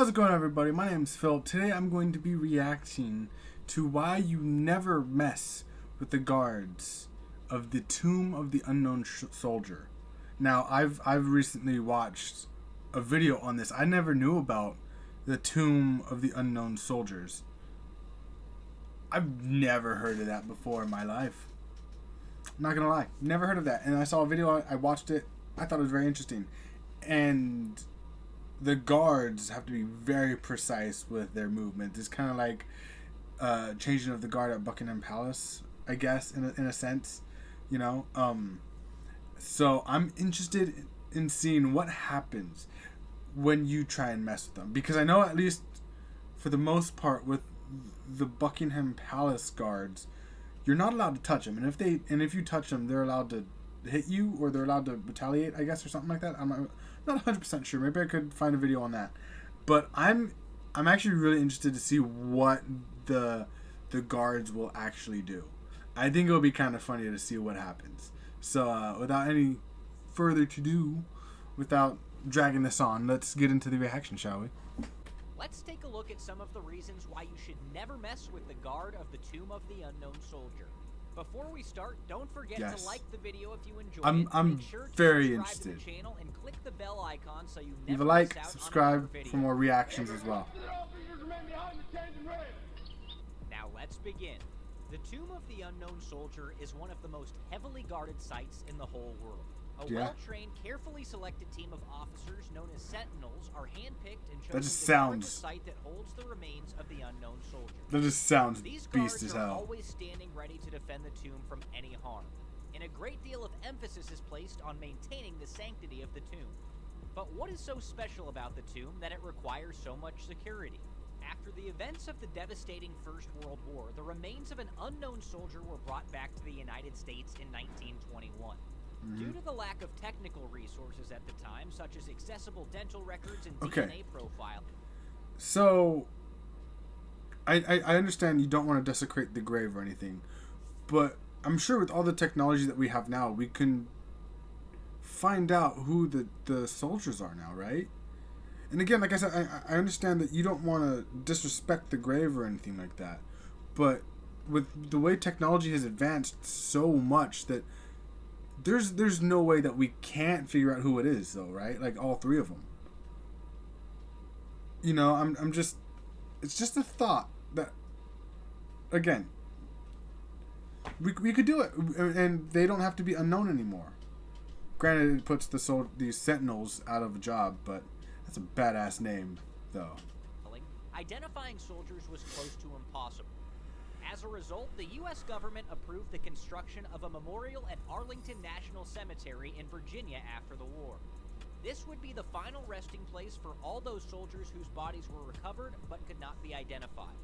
How's it going, everybody? My name is Phil. Today I'm going to be reacting to why you never mess with the guards of the Tomb of the Unknown Soldier. Now, I've recently watched a video on this. I never knew about the Tomb of the Unknown Soldiers. I've never heard of that before in my life. I'm not gonna lie, never heard of that. And I saw a video, I watched it, I thought it was very interesting. And the guards have to be very precise with their movement. It's kind of like changing of the guard at Buckingham Palace, I guess, in a sense, you know. So I'm interested in seeing what happens when you try and mess with them, because I know, at least for the most part, with the Buckingham Palace guards, you're not allowed to touch them, and if you touch them, they're allowed to hit you, or they're allowed to retaliate, I guess, or something like that. I'm not 100% sure. Maybe I could find a video on that. But I'm actually really interested to see what the guards will actually do. I think it'll be kind of funny to see what happens. So without any further to do, without dragging this on, let's get into the reaction, shall we? Let's take a look at some of the reasons why you should never mess with the guard of the Tomb of the Unknown Soldier. Before we start, don't forget to like the video if you enjoyed it. I'm Make sure to very subscribe interested. to the channel and click the bell icon so you Leave never a like, miss out subscribe on video. for more reactions as well. Now let's begin. The Tomb of the Unknown Soldier is one of the most heavily guarded sites in the whole world. A well-trained, carefully selected team of officers known as Sentinels are handpicked and chosen to guard the site that holds the remains of the unknown soldier. That just sounds These beast guards as are hell. always standing ready to defend the tomb from any harm, and a great deal of emphasis is placed on maintaining the sanctity of the tomb. But what is so special about the tomb that it requires so much security? After the events of the devastating First World War, the remains of an unknown soldier were brought back to the United States in 1921. Due to the lack of technical resources at the time, such as accessible dental records and DNA profile. So, I understand you don't want to desecrate the grave or anything, but I'm sure with all the technology that we have now, we can find out who the soldiers are now, right? And again, like I said, I understand that you don't want to disrespect the grave or anything like that, but with the way technology has advanced so much that there's no way that we can't figure out who it is, though, right? Like all three of them. You know, I'm just, it's just a thought that, again, we could do it, and they don't have to be unknown anymore. Granted, it puts these Sentinels out of a job, but that's a badass name, though. Identifying soldiers was close to impossible. As a result, the U.S. government approved the construction of a memorial at Arlington National Cemetery in Virginia after the war. This would be the final resting place for all those soldiers whose bodies were recovered but could not be identified.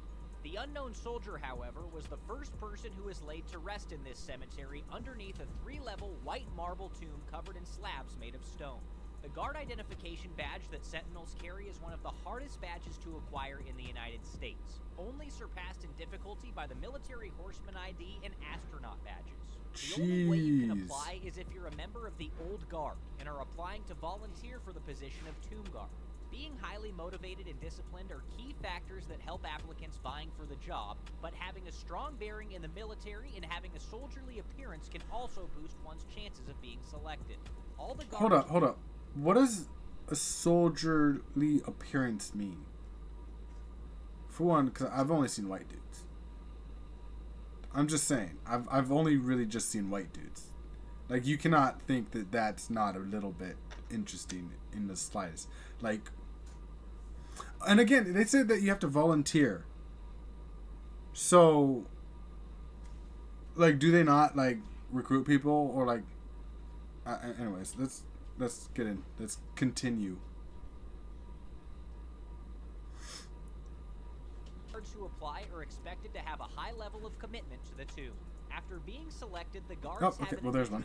The unknown soldier, however, was the first person who was laid to rest in this cemetery underneath a 3-level white marble tomb covered in slabs made of stone. The guard identification badge that Sentinels carry is one of the hardest badges to acquire in the United States, only surpassed in difficulty by the military horseman ID and astronaut badges. The only way you can apply is if you're a member of the Old Guard and are applying to volunteer for the position of Tomb Guard. Being highly motivated and disciplined are key factors that help applicants vying for the job, but having a strong bearing in the military and having a soldierly appearance can also boost one's chances of being selected. All the guards— Hold up. What does a soldierly appearance mean? For one, because I've only seen white dudes. I'm just saying. I've only really just seen white dudes. Like, you cannot think that that's not a little bit interesting in the slightest. Like, and again, they said that you have to volunteer. So, like, do they not, like, recruit people? Or, like, anyways, let's get in. Let's continue. Guards who apply are expected to have a high level of commitment to the tomb. After being selected, the guards have an there's one.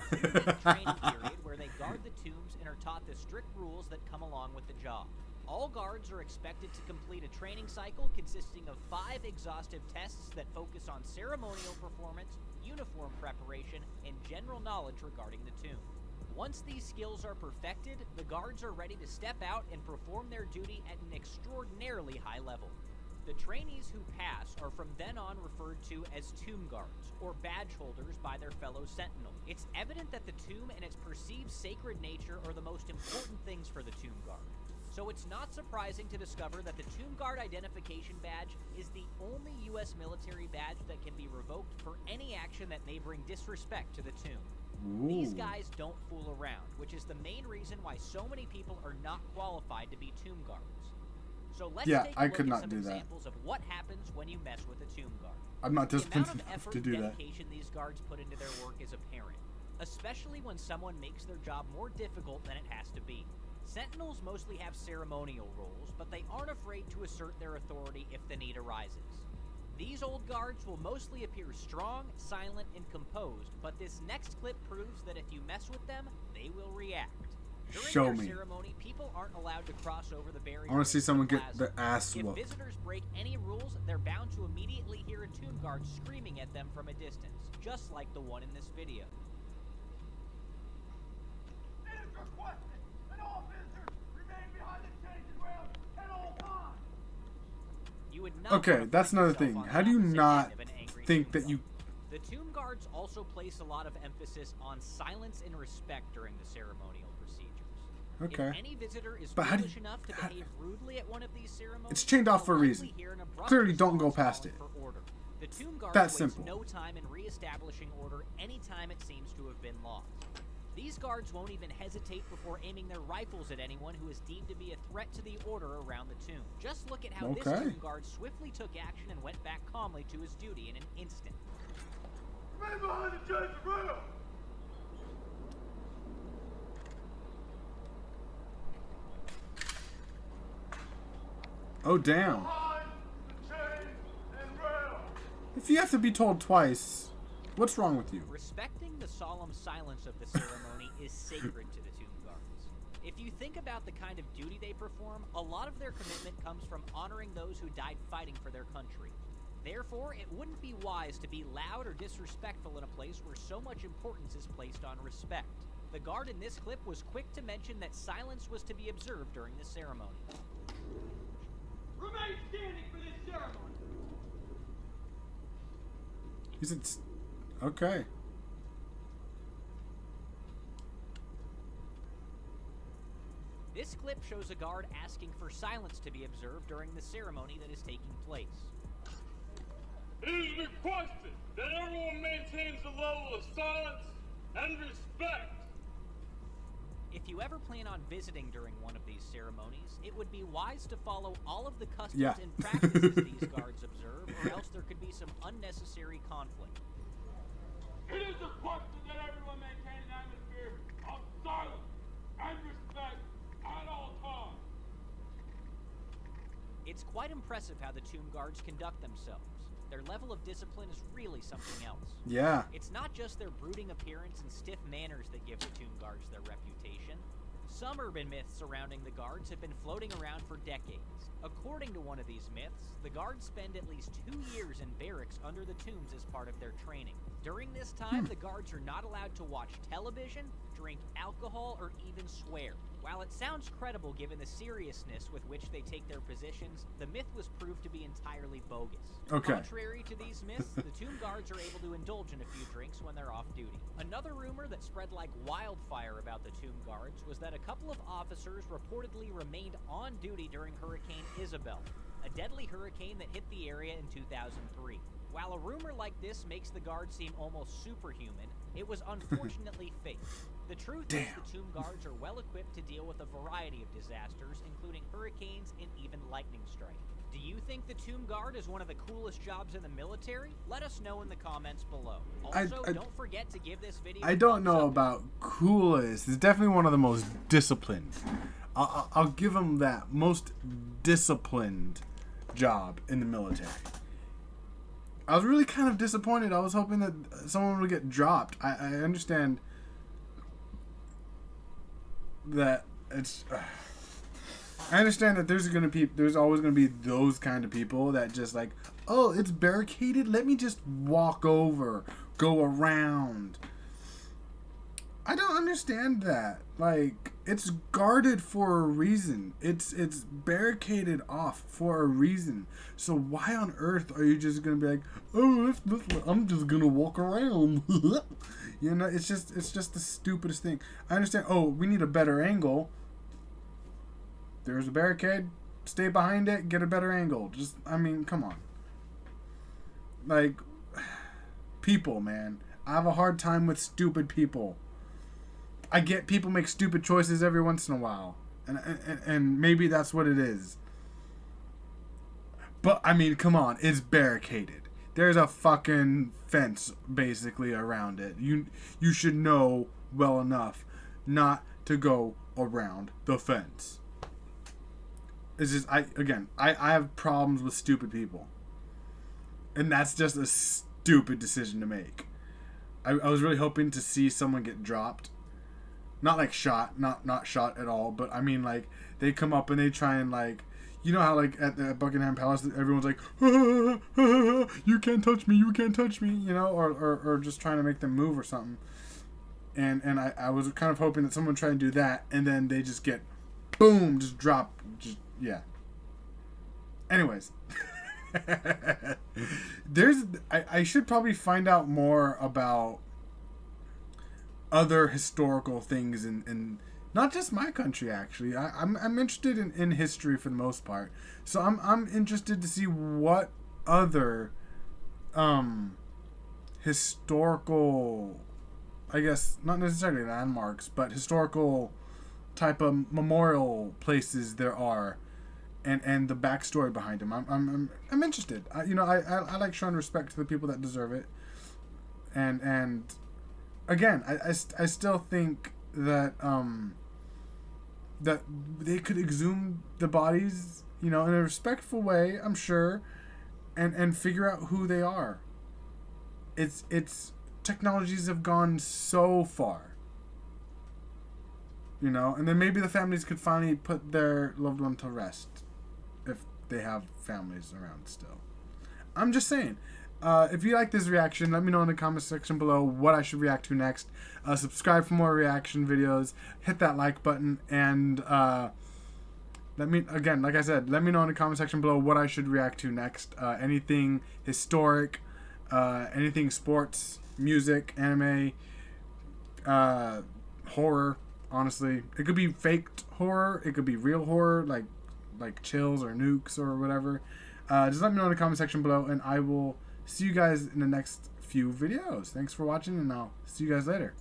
training period where they guard the tombs and are taught the strict rules that come along with the job. All guards are expected to complete a training cycle consisting of 5 exhaustive tests that focus on ceremonial performance, uniform preparation, and general knowledge regarding the tomb. Once these skills are perfected, the guards are ready to step out and perform their duty at an extraordinarily high level. The trainees who pass are from then on referred to as tomb guards, or badge holders by their fellow sentinel. It's evident that the tomb and its perceived sacred nature are the most important things for the tomb guard. So it's not surprising to discover that the Tomb Guard Identification Badge is the only U.S. military badge that can be revoked for any action that may bring disrespect to the tomb. Ooh. These guys don't fool around, which is the main reason why so many people are not qualified to be tomb guards. So let's take a look at some examples of what happens when you mess with a tomb guard. I'm not disciplined The amount of enough effort to do and that. dedication these guards put into their work is apparent, especially when someone makes their job more difficult than it has to be. Sentinels mostly have ceremonial roles, but they aren't afraid to assert their authority if the need arises. These old guards will mostly appear strong, silent, and composed, but this next clip proves that if you mess with them, they will react. During Show their me. ceremony, people aren't allowed to cross over the barrier. I want to see someone get plaza. their ass If whooped. visitors break any rules, they're bound to immediately hear a tomb guard screaming at them from a distance, just like the one in this video. It is requested that all visitors remain behind the changing rails at all times. You would not Okay, want to that's find another yourself thing. on the How do you opposite not end of an angry think tomb that you... guard. The tomb guards also place a lot of emphasis on silence and respect during the ceremonial procedures. Okay. If any visitor is But how do foolish you- enough to behave rudely at one of these ceremonies, It's chained off for a they'll reason. likely hear an abrupt Clearly don't go response past calling it. for order. The tomb guard That's wastes simple. no time in re-establishing order any time it seems to have been lost. These guards won't even hesitate before aiming their rifles at anyone who is deemed to be a threat to the order around the tomb. Just look at how this Okay. tomb guard swiftly took action and went back calmly to his duty in an instant. Remain behind the changing rails. Oh, damn. Behind the chains and rails. If you have to be told twice, what's wrong with you? Respecting the solemn silence of the ceremony is sacred to the tomb guards. If you think about the kind of duty they perform, a lot of their commitment comes from honoring those who died fighting for their country. Therefore, it wouldn't be wise to be loud or disrespectful in a place where so much importance is placed on respect. The guard in this clip was quick to mention that silence was to be observed during the ceremony. Remain standing for this ceremony. He said, okay. This clip shows a guard asking for silence to be observed during the ceremony that is taking place. It is requested that everyone maintains a level of silence and respect. If you ever plan on visiting during one of these ceremonies, it would be wise to follow all of the customs Yeah. and practices these guards observe, or else there could be some unnecessary conflict. It is requested that everyone maintain an atmosphere of silence and respect at all times. It's quite impressive how the tomb guards conduct themselves. Their level of discipline is really something else. Yeah. It's not just their brooding appearance and stiff manners that give the tomb guards their reputation. Some urban myths surrounding the guards have been floating around for decades. According to one of these myths, the guards spend at least 2 years in barracks under the tombs as part of their training. During this time, the guards are not allowed to watch television, drink alcohol, or even swear. While it sounds credible given the seriousness with which they take their positions, the myth was proved to be entirely bogus. Okay. Contrary to these myths, the tomb guards are able to indulge in a few drinks when they're off duty. Another rumor that spread like wildfire about the tomb guards was that a couple of officers reportedly remained on duty during Hurricane Isabel, a deadly hurricane that hit the area in 2003. While a rumor like this makes the guards seem almost superhuman, it was unfortunately fake. The truth is the tomb guards are well equipped to deal with a variety of disasters, including hurricanes and even lightning strike. Do you think the tomb guard is one of the coolest jobs in the military? Let us know in the comments below. Also, don't forget to give this video I a don't thumbs know up. about coolest. It's definitely one of the most disciplined. I'll give him that. Most disciplined job in the military. I was really kind of disappointed. I was hoping that someone would get dropped. I understand that it's... I understand that there's always gonna be those kind of people that just like, oh, it's barricaded. Let me just walk over, go around. I don't understand that. Like, it's guarded for a reason. It's barricaded off for a reason. So why on earth are you just gonna be like, oh, I'm just gonna walk around? You know, it's just the stupidest thing. I understand. Oh, we need a better angle. There's a barricade. Stay behind it. Get a better angle. Just, I mean, come on. Like, people, man. I have a hard time with stupid people. I get people make stupid choices every once in a while, and maybe that's what it is. But I mean, come on, it's barricaded. There's a fucking fence basically around it. You should know well enough not to go around the fence. It's just I have problems with stupid people, and that's just a stupid decision to make. I was really hoping to see someone get dropped. Not like shot, not shot at all, but I mean like they come up and they try and like, you know how like at the Buckingham Palace everyone's like, you can't touch me, you know, or just trying to make them move or something. And I was kind of hoping that someone would try and do that, and then they just get, boom, just drop, just yeah. Anyways, I should probably find out more about other historical things in not just my country. Actually, I'm interested in history for the most part, so I'm interested to see what other historical, I guess not necessarily landmarks, but historical type of memorial places there are, and the backstory behind them. I'm interested. I like showing respect to the people that deserve it, and again, I still think that that they could exhume the bodies, you know, in a respectful way, I'm sure, and figure out who they are. It's technologies have gone so far, you know, and then maybe the families could finally put their loved one to rest if they have families around still. I'm just saying. If you like this reaction, let me know in the comment section below what I should react to next. Subscribe for more reaction videos. Hit that like button, and let me know in the comment section below what I should react to next. Anything historic, anything sports, music, anime, horror. Honestly, it could be faked horror. It could be real horror, like chills or nukes or whatever. Just let me know in the comment section below, and I will see you guys in the next few videos. Thanks for watching, and I'll see you guys later.